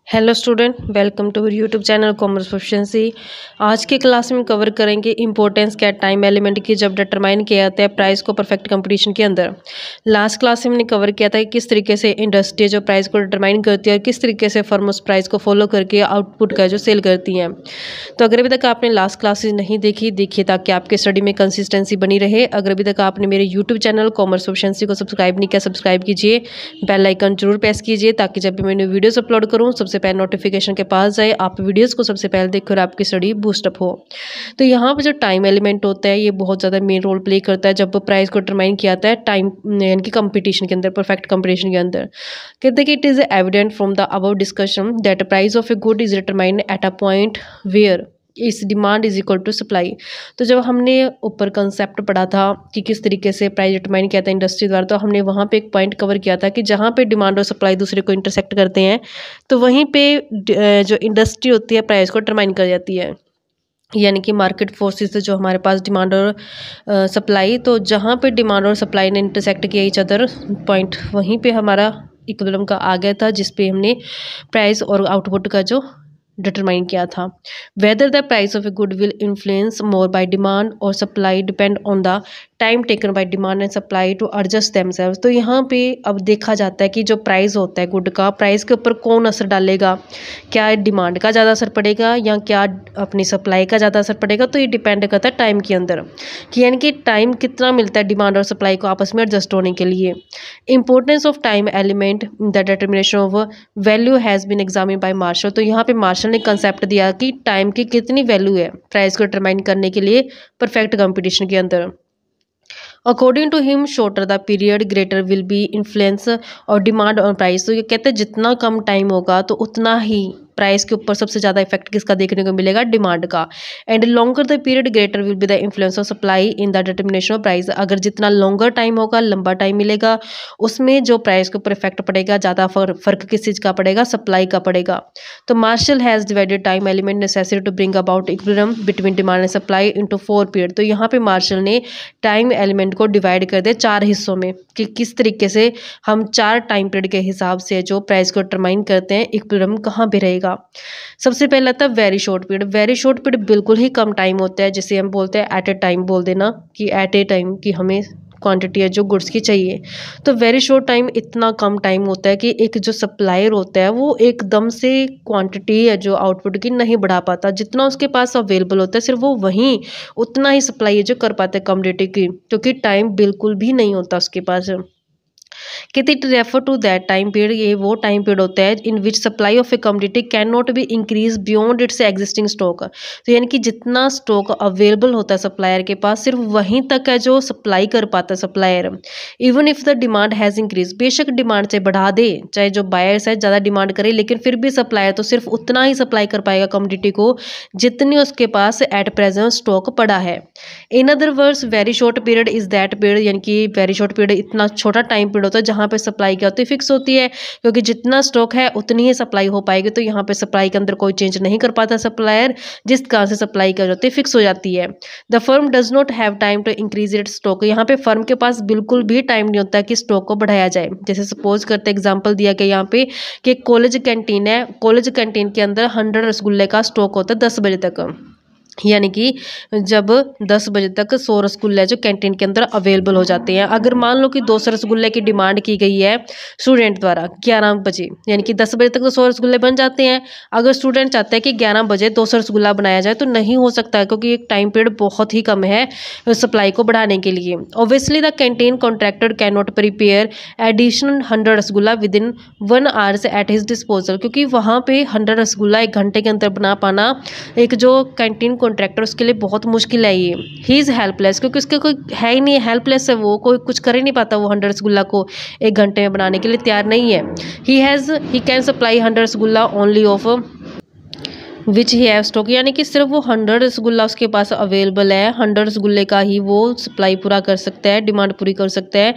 Hello student, welcome to YouTube channel commerce proficiency. आज के class में कवर करेंगे इंपॉर्टेंस क्या टाइम एलिमेंट की जब डिटरमाइन किया जाता है प्राइस को परफेक्ट कंपटीशन के अंदर। लास्ट क्लास में हमने कवर किया था कि किस तरीके से इंडस्ट्री जो प्राइस को डिटरमाइन करती है और किस तरीके से फर्म उस प्राइस को फॉलो करके आउटपुट का जो सेल करती हैं। तो अगर अभी तक आपने लास्ट क्लासेज नहीं देखिए ताकि आपके स्टडी में कंसिस्टेंसी बनी रहे। अगर अभी तक आपने मेरे यूट्यूब चैनल कॉमर्स प्रोफिशिएंसी को सब्सक्राइब नहीं किया, सब्सक्राइब कीजिए, बेल आइकन जरूर प्रेस कीजिए ताकि जब भी मैंने वीडियोस अपलोड करूँ सबसे पहले नोटिफिकेशन के पास जाए, आप वीडियोस को सबसे पहले देखकर आपकी स्टडी बूस्टअप हो। तो यहाँ पर जो टाइम एलिमेंट होता है ये बहुत ज़्यादा मेन रोल प्ले करता है जब प्राइस को डिटरमाइन किया जाता है टाइम यानी कि कंपटीशन के अंदर, परफेक्ट कंपटीशन के अंदर। कहते हैं कि it is evident from the above discussion that price of a good is determined at a point where इस demand is equal to supply. तो जब हमने ऊपर कंसेप्ट पढ़ा था कि किस तरीके से प्राइस डिटरमाइन किया था इंडस्ट्री द्वारा, तो हमने वहाँ पे एक पॉइंट कवर किया था कि जहाँ पे डिमांड और सप्लाई दूसरे को इंटरसेक्ट करते हैं तो वहीं पे जो इंडस्ट्री होती है प्राइस को डिटरमाइन कर जाती है। यानी कि मार्केट फोर्सेस जो हमारे पास डिमांड और सप्लाई, तो जहाँ पे डिमांड और सप्लाई ने इंटरसेक्ट किया ईच अदर पॉइंट, वहीं पे हमारा इक्विलिब्रियम का आ गया था जिस पे हमने प्राइस और आउटपुट का जो डिटरमाइन किया था। Whether the price of a good will influence more by demand और supply depend on the time taken by demand and supply to adjust themselves. तो यहाँ पे अब देखा जाता है कि जो प्राइस होता है गुड का, प्राइस के ऊपर कौन असर डालेगा, क्या डिमांड का ज़्यादा असर पड़ेगा या क्या अपनी सप्लाई का ज़्यादा असर पड़ेगा। तो ये डिपेंड करता है टाइम के अंदर कि यानी कि टाइम कितना मिलता है डिमांड और सप्लाई को आपस में एडजस्ट होने के लिए। Importance of time element the determination of value has been examined by Marshall. तो यहाँ पे मार्शल ने कंसेप्ट दिया कि टाइम की कितनी वैल्यू है प्राइस को डिटरमाइन करने के लिए परफेक्ट कंपटीशन के अंदर। According to him shorter the period greater will be influence और डिमांड ऑन प्राइस। तो ये कहते हैं जितना कम टाइम होगा तो उतना ही प्राइस के ऊपर सबसे ज़्यादा इफेक्ट किसका देखने को मिलेगा, डिमांड का। And longer the period greater will be the influence of supply in the determination of price. अगर जितना लॉन्गर टाइम होगा, लंबा टाइम मिलेगा, उसमें जो प्राइस के ऊपर इफेक्ट पड़ेगा ज़्यादा फर्क किस चीज़ का पड़ेगा, सप्लाई का पड़ेगा। तो Marshall has divided time element necessary to bring about equilibrium between demand and supply into 4 period. तो यहाँ पे मार्शल ने टाइम एलिमेंट को डिवाइड कर दिया 4 हिस्सों में कि किस तरीके से हम 4 टाइम पीरियड के हिसाब से जो प्राइस को डिटरमाइन करते हैं इक्विलिब्रियम कहाँ पे रहेगा। सबसे पहला था very short period. Very short period बिल्कुल ही कम टाइम होता है, जिसे हम बोलते हैं एट ए टाइम, बोल देना कि एट ए टाइम कि हमें क्वांटिटी है जो गुड्स की चाहिए। तो वेरी शॉर्ट टाइम इतना कम टाइम होता है कि एक जो सप्लायर होता है वो एकदम से क्वांटिटी है जो आउटपुट की नहीं बढ़ा पाता। जितना उसके पास अवेलेबल होता है सिर्फ वो वहीं उतना ही सप्लाई है जो कर पाता है कमोडिटी की, क्योंकि टाइम बिल्कुल भी नहीं होता उसके पास। कहते it refer to that time period, ये वो टाइम पीरियड होता है in which supply of a commodity can not be increase beyond its existing stock. तो यानी कि जितना स्टॉक अवेलेबल होता है सप्लायर के पास सिर्फ वहीं तक है जो सप्लाई कर पाता है supplier. Even if the demand has increase, बेशक डिमांड चाहे बढ़ा दे, चाहे जो बायर्स है ज़्यादा डिमांड करे, लेकिन फिर भी सप्लायर तो सिर्फ उतना ही सप्लाई कर पाएगा कमोडिटी को जितनी उसके पास एट प्रेजेंट स्टॉक पड़ा है। In other words very short period is that period, यानी कि वेरी शॉर्ट पीरियड इतना छोटा टाइम पीरियड होता है जहाँ पे सप्लाई क्या होती है, फिक्स होती है, क्योंकि जितना स्टॉक है उतनी ही सप्लाई हो पाएगी। तो यहाँ पे सप्लाई के अंदर कोई चेंज नहीं कर पाता सप्लायर, जिस कारण से सप्लाई क्या होती है, फिक्स हो जाती है। The firm does not have time to increase its stock. यहाँ पे फर्म के पास बिल्कुल भी टाइम नहीं होता कि स्टॉक को बढ़ाया जाए। जैसे सपोज करते एग्जाम्पल दिया गया यहाँ पे कि कॉलेज कैंटीन है, कॉलेज कैंटीन के अंदर 100 रसगुल्ले का स्टॉक होता है 10 बजे तक, यानी कि जब 10 बजे तक 100 रसगुल्ले जो कैंटीन के अंदर अवेलेबल हो जाते हैं। अगर मान लो कि 200 रसगुल्ले की डिमांड की गई है स्टूडेंट द्वारा 11 बजे, यानी कि 10 बजे तक तो 100 रसगुल्ले बन जाते हैं। अगर स्टूडेंट चाहता है कि 11 बजे 200 रसगुल्ला बनाया जाए तो नहीं हो सकता है, क्योंकि एक टाइम पीरियड बहुत ही कम है सप्लाई को बढ़ाने के लिए। Obviously the canteen contractor can not prepare additional 100 rasgulla with in 1 hours at his disposal, क्योंकि वहाँ पे 100 रसगुल्ला 1 घंटे के अंदर बना पाना एक जो कैंटीन कॉन्ट्रैक्टर उसके लिए बहुत मुश्किल है। ये ही इज़ हेल्पलेस, क्योंकि उसके कोई है ही नहीं, हेल्पलेस है वो, कोई कुछ कर ही नहीं पाता। वो 100 रसगुल्ला को 1 घंटे में बनाने के लिए तैयार नहीं है। He can supply 100 rasgulla only of which he have stock, यानी कि सिर्फ वो 100 रसगुल्ला उसके पास अवेलेबल है, 100 रसगुल्ले का ही वो सप्लाई पूरा कर सकता है, डिमांड पूरी कर सकता है,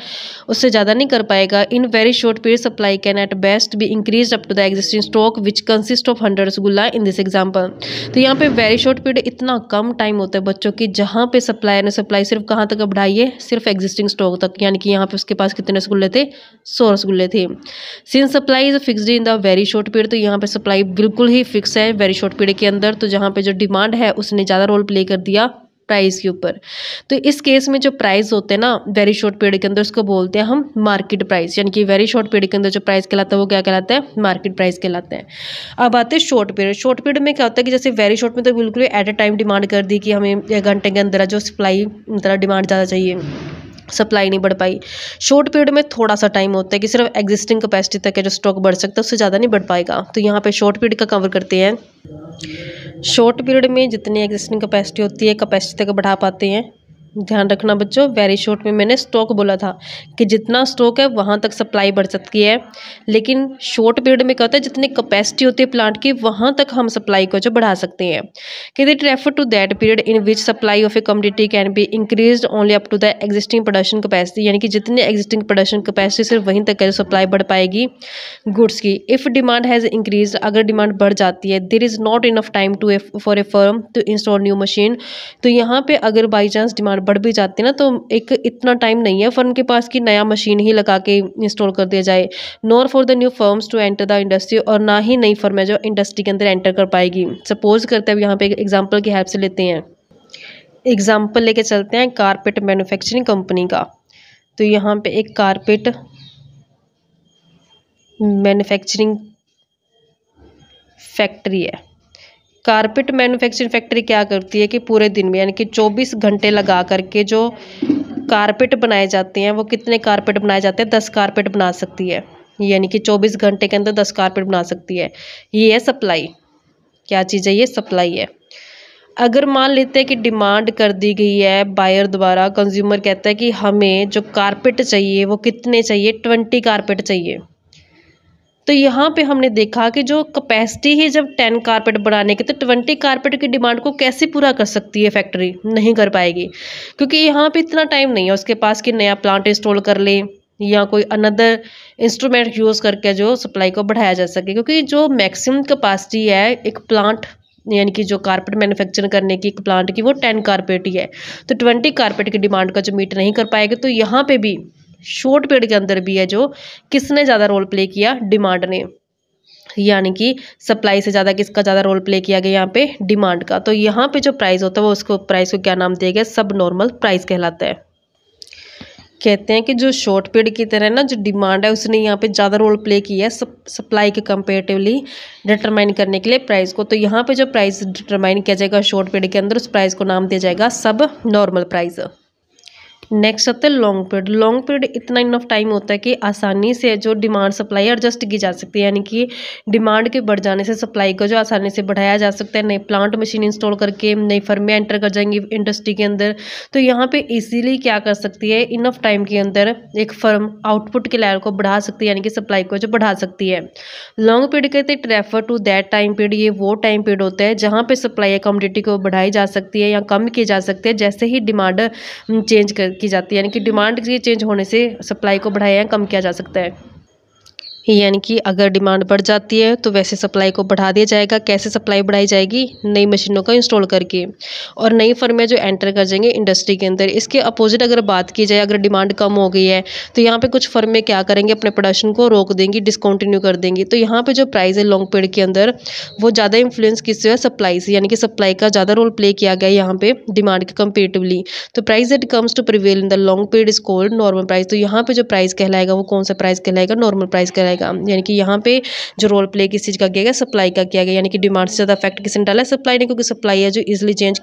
उससे ज़्यादा नहीं कर पाएगा। In very short period supply can at best be increase up to the existing stock which consist of 100 rasgulla in this example. तो यहाँ पे वेरी शॉर्ट पीरियड इतना कम टाइम होता है बच्चों की, जहाँ पे सप्लायर ने सप्लाई सिर्फ कहाँ तक बढ़ाई है, सिर्फ एग्जिस्टिंग स्टॉक तक, यानी कि यहाँ पे उसके पास कितने रसगुल्ले थे, 100 रसगुल्ले थे। Since supply is fixed in the very short period, तो यहाँ पे सप्लाई बिल्कुल ही फिक्स है वेरी शॉर्ट पीरियड के अंदर, तो जहाँ पे जो डिमांड है उसने ज़्यादा रोल प्ले कर दिया प्राइस के ऊपर। तो इस केस में जो प्राइस होते हैं ना वेरी शॉर्ट पीरियड के अंदर, उसको बोलते हैं हम मार्केट प्राइस, यानी कि वेरी शॉर्ट पीरियड के अंदर जो प्राइस कहलाता है वो क्या कहलाता है, मार्केट प्राइस कहलाता है। अब आते हैं शॉर्ट पीरियड। शॉर्ट पीरियड में क्या होता है कि जैसे वेरी शॉर्ट में तो बिल्कुल एट ए टाइम डिमांड कर दी कि हमें 1 घंटे के अंदर जो सप्लाई मतलब डिमांड ज़्यादा चाहिए, सप्लाई नहीं बढ़ पाई। शॉर्ट पीरियड में थोड़ा सा टाइम होता है कि सिर्फ एग्जिस्टिंग कैपेसिटी तक है जो स्टॉक बढ़ सकता है, उससे ज़्यादा नहीं बढ़ पाएगा। तो यहाँ पे शॉर्ट पीरियड का कवर करते हैं। शॉर्ट पीरियड में जितनी एग्जिस्टिंग कैपेसिटी होती है कैपेसिटी तक बढ़ा पाते हैं। ध्यान रखना बच्चों, वेरी शॉर्ट में मैंने स्टॉक बोला था कि जितना स्टॉक है वहाँ तक सप्लाई बढ़ सकती है, लेकिन शॉर्ट पीरियड में क्या होता है जितनी कैपेसिटी होती है प्लांट की वहाँ तक हम सप्लाई को जो बढ़ा सकते हैं। कि it refer to that period in which supply of a commodity can be increase only up to the existing production capacity, यानी कि जितनी एग्जिस्टिंग प्रोडक्शन कैपेसिटी सिर्फ वहीं तक है जो सप्लाई बढ़ पाएगी गुड्स की। इफ़ डिमांड हैज़ इंक्रीज, अगर डिमांड बढ़ जाती है, there is not enough time to for a firm to install new machine, तो यहाँ पे अगर बाई चांस डिमांड बढ़ भी जाती है ना, तो एक इतना टाइम नहीं है फर्म के पास कि नया मशीन ही लगा के इंस्टॉल कर दिया जाए। Nor for the new firms to enter the industry, और ना ही नई फर्म है जो इंडस्ट्री के अंदर एंटर कर पाएगी। सपोज करते हैं यहाँ पे एक एग्जाम्पल की हेल्प से लेते हैं, एग्जाम्पल लेके चलते हैं कारपेट मैन्युफैक्चरिंग कंपनी का। तो यहाँ पे एक कारपेट मैन्युफैक्चरिंग फैक्ट्री है। कारपेट मैन्युफैक्चरिंग फैक्ट्री क्या करती है कि पूरे दिन में यानी कि 24 घंटे लगा करके जो कारपेट बनाए जाते हैं, वो कितने कारपेट बनाए जाते हैं, 10 कारपेट बना सकती है, यानी कि 24 घंटे के अंदर 10 कारपेट बना सकती है। ये है सप्लाई। क्या चीज़ है ये, सप्लाई है। अगर मान लेते हैं कि डिमांड कर दी गई है बायर द्वारा, कंज्यूमर कहता है कि हमें जो कारपेट चाहिए वो कितने चाहिए, 20 कारपेट चाहिए। तो यहाँ पे हमने देखा कि जो कैपेसिटी है जब 10 कारपेट बनाने की, तो 20 कारपेट की डिमांड को कैसे पूरा कर सकती है फैक्ट्री, नहीं कर पाएगी, क्योंकि यहाँ पे इतना टाइम नहीं है उसके पास कि नया प्लांट इंस्टॉल कर ले या कोई अनदर इंस्ट्रूमेंट यूज़ करके जो सप्लाई को बढ़ाया जा सके। क्योंकि जो मैक्सिमम कैपेसिटी है एक प्लांट यानी कि जो कारपेट मैन्युफैक्चर करने की एक प्लांट की, वो 10 कारपेट ही है। तो 20 कारपेट की डिमांड का जो मीट नहीं कर पाएगा, तो यहाँ पे भी शॉर्ट पीरियड के अंदर भी है जो किसने ज़्यादा रोल प्ले किया, डिमांड ने, यानी कि सप्लाई से ज़्यादा किसका ज़्यादा रोल प्ले किया गया यहाँ पे, डिमांड का। तो यहाँ पे जो प्राइस होता है वो उसको प्राइस को क्या नाम दिया गया, सब नॉर्मल प्राइस कहलाता है। कहते हैं कि जो शॉर्ट पीरियड की तरह ना जो डिमांड है उसने यहाँ पे ज़्यादा रोल प्ले किया है सप्लाई के कंपेरेटिवली डिटरमाइन करने के लिए प्राइस को। तो यहाँ पे जो प्राइस डिटरमाइन किया जाएगा शॉर्ट पीरियड के अंदर, उस प्राइस को नाम दिया जाएगा सब नॉर्मल प्राइस। नेक्स्ट आता है लॉन्ग पीरियड। लॉन्ग पीरियड इतना इनफ टाइम होता है कि आसानी से जो डिमांड सप्लाई एडजस्ट की जा सकती है, यानी कि डिमांड के बढ़ जाने से सप्लाई को जो आसानी से बढ़ाया जा सकता है। नई प्लांट मशीन इंस्टॉल करके नई फर्में एंटर कर जाएंगी इंडस्ट्री के अंदर, तो यहाँ पे इजीली क्या कर सकती है, इनफ टाइम के अंदर एक फर्म आउटपुट के लेवल को बढ़ा सकती है, यानी कि सप्लाई को जो बढ़ा सकती है। लॉन्ग पीरियड कहते हैं refer to that time period, ये वो टाइम पीरियड होता है जहाँ पे सप्लाई कमोडिटी को बढ़ाई जा सकती है या कम की जा सकती है जैसे ही डिमांड चेंज की जाती है, यानी कि डिमांड के चेंज होने से सप्लाई को बढ़ाया या कम किया जा सकता है। यानी कि अगर डिमांड बढ़ जाती है तो वैसे सप्लाई को बढ़ा दिया जाएगा। कैसे सप्लाई बढ़ाई जाएगी, नई मशीनों का इंस्टॉल करके और नई फर्में जो एंटर कर जाएंगे इंडस्ट्री के अंदर। इसके अपोजिट अगर बात की जाए, अगर डिमांड कम हो गई है तो यहाँ पे कुछ फर्में क्या करेंगे, अपने प्रोडक्शन को रोक देंगी, डिसकंटिन्यू कर देंगी। तो यहाँ पे जो प्राइस है लॉन्ग पीरियड के अंदर वो ज़्यादा इंफ्लुएंस किससे है, सप्लाई से, यानी कि सप्लाई का ज़्यादा रोल प्ले किया गया यहाँ पे डिमांड के कंपेरेटिवली। तो price that comes to prevail in the long period is called normal price. तो यहाँ पे जो प्राइस कहलाएगा वो कौन सा प्राइस कहलाएगा, नॉर्मल प्राइस कहलाएगा। यानी कि यहाँ पे जो रोल प्ले किस चीज़ का किया गया, सप्लाई का किया गया, यानी कि डिमांड से ज़्यादा इफेक्ट किसने डाला है, सप्लाई ने, क्योंकि सप्लाई है जो इजीली चेंज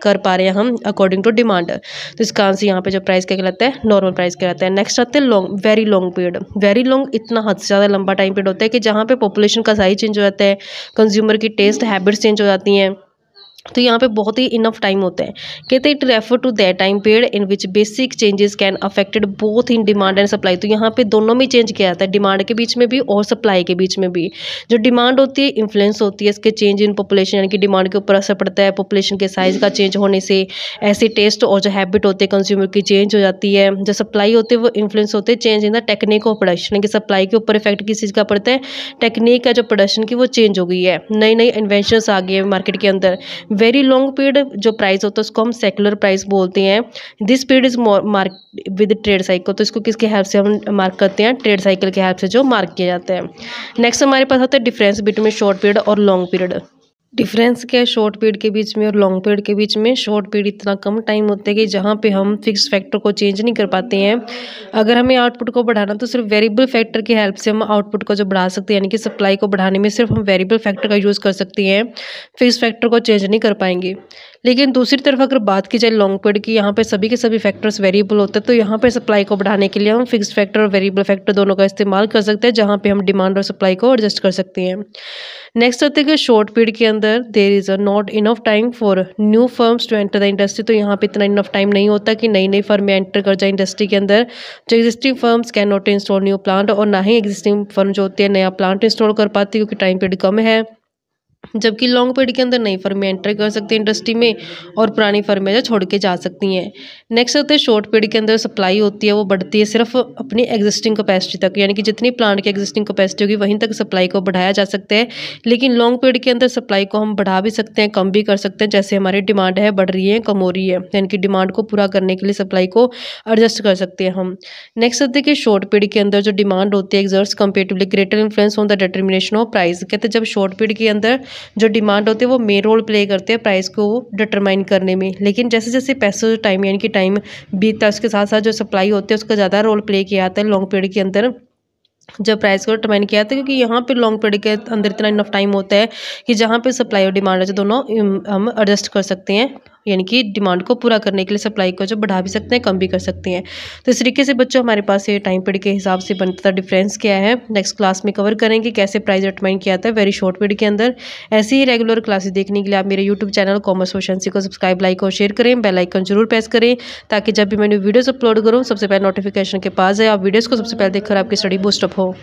कर पा रहे हैं हम अकॉर्डिंग टू डिमांड। तो इसका आंसर यहाँ पे जो प्राइस क्या कहलाता है, नॉर्मल प्राइस कहलाता है। नेक्स्ट आते हैं long, very long period. Very long इतना हद से ज़्यादा लंबा टाइम पीरियड होता है कि जहाँ पे पॉपुलेशन का साइज चेंज हो जाता है, कंज्यूमर की टेस्ट हैबिट्स चेंज हो जाती हैं, तो यहाँ पे बहुत ही इनफ टाइम होता है। कहते हैं it refer to that time period in which basic changes can affected both in demand and supply. तो यहाँ पे दोनों में चेंज किया जाता है, डिमांड के बीच में भी और सप्लाई के बीच में भी। जो डिमांड होती है इन्फ्लुएंस होती है इसके चेंज इन पॉपुलेशन, यानी कि डिमांड के ऊपर असर पड़ता है पॉपुलेशन के साइज का चेंज होने से। ऐसे टेस्ट और जो हैबिट होते हैं कंज्यूमर की चेंज हो जाती है। जो सप्लाई होती है वो इन्फ्लुएंस होते हैं change in the technique of production, यानी कि सप्लाई के ऊपर इफेक्ट किस चीज़ का पड़ता है, टेक्निक का जो प्रोडक्शन की वो चेंज हो गई है। नई नई इन्वेंशंस आ गई है मार्केट के अंदर। वेरी लॉन्ग पीरियड जो प्राइस होता है उसको हम सेकुलर प्राइस बोलते हैं। This period is mark with trade cycle. तो इसको किसके हेल्प से हम मार्क करते हैं, ट्रेड साइकिल के हेल्प से जो मार्क किया जाता है। नेक्स्ट हमारे पास होता है डिफरेंस बिटवीन शॉर्ट पीरियड और लॉन्ग पीरियड। डिफरेंस क्या है शॉर्ट पीरियड के बीच में और लॉन्ग पीरियड के बीच में। शॉर्ट पीरियड इतना कम टाइम होता है कि जहाँ पे हम फिक्स फैक्टर को चेंज नहीं कर पाते हैं। अगर हमें आउटपुट को बढ़ाना तो सिर्फ वेरिएबल फैक्टर की हेल्प से हम आउटपुट को जो बढ़ा सकते हैं, यानी कि सप्लाई को बढ़ाने में सिर्फ हम वेरिएबल फैक्टर का यूज़ कर सकते हैं, फिक्स फैक्टर को चेंज नहीं कर पाएंगे। लेकिन दूसरी तरफ अगर बात की जाए लॉन्ग पीरियड की, यहाँ पे सभी के सभी फैक्टर्स वेरिएबल होते हैं। तो यहाँ पे सप्लाई को बढ़ाने के लिए हम फिक्स फैक्टर और वेरिएबल फैक्टर दोनों का इस्तेमाल कर सकते हैं, जहाँ पे हम डिमांड और सप्लाई को एडजस्ट कर सकते हैं। नेक्स्ट होता है कि शॉर्ट पीरियड के अंदर there is a not enough time for new firms to enter the industry. तो यहाँ पे इतना इनफ टाइम नहीं होता कि नई नई फर्म एंटर कर जाए इंडस्ट्री के अंदर। जो existing firms can not install new plant, और ना ही एग्जिस्टिंग फर्म जो होती है नया प्लांट इंस्टॉल कर पाती है क्योंकि टाइम पीरियड कम है। जबकि लॉन्ग पीरियड के अंदर नई फर्में एंटर कर सकती हैं इंडस्ट्री में और पुरानी फर्में जो छोड़ के जा सकती हैं। नेक्स्ट होता है शॉर्ट पीरियड के अंदर सप्लाई होती है वो बढ़ती है सिर्फ अपनी एग्जिस्टिंग कैपेसिटी तक, यानी कि जितनी प्लांट की एग्जिस्टिंग कैपेसिटी होगी वहीं तक सप्लाई को बढ़ाया जा सकता है। लेकिन लॉन्ग पीरियड के अंदर सप्लाई को हम बढ़ा भी सकते हैं, कम भी कर सकते हैं, जैसे हमारी डिमांड है बढ़ रही है कम हो रही है, यानी कि डिमांड को पूरा करने के लिए सप्लाई को एडजस्ट कर सकते हैं हम। नेक्स्ट होता है कि शॉर्ट पीरियड के अंदर जो डिमांड होती है exerts comparatively greater influence on the determination of price. कहते हैं जब शॉर्ट पीरियड के अंदर जो डिमांड होते हैं वो मेन रोल प्ले करते हैं प्राइस को डिटरमाइन करने में। लेकिन जैसे जैसे पैसों टाइम यानी कि टाइम बीतता है उसके साथ साथ जो सप्लाई होती है उसका ज़्यादा रोल प्ले किया जाता है लॉन्ग पीरियड के अंदर जब प्राइस को डिटरमाइन किया जाता है, क्योंकि यहाँ पे लॉन्ग पीरियड के अंदर इतना इनफ टाइम होता है कि जहाँ पे सप्लाई और डिमांड है जो दोनों हम एडजस्ट कर सकते हैं, यानी कि डिमांड को पूरा करने के लिए सप्लाई को जो बढ़ा भी सकते हैं कम भी कर सकते हैं। तो इस तरीके से बच्चों हमारे पास ये टाइम पीरियड के हिसाब से बनता था डिफरेंस क्या है। नेक्स्ट क्लास में कवर करेंगे कैसे प्राइस डिटरमाइन किया जाता है वेरी शॉर्ट पीरियड के अंदर। ऐसे ही रेगुलर क्लासेस देखने के लिए आप मेरे यूट्यूब चैनल कॉमर्स प्रोफिशिएंसी को सब्सक्राइब, लाइक और शेयर करें। बेल आइकन जरूर प्रेस करें ताकि जब भी मैंने वीडियोस अपलोड करूँ सबसे पहले नोटिफिकेशन के पास है, आप वीडियोज़ को सबसे पहले देखकर आपकी स्टडी बूस्टअप हो।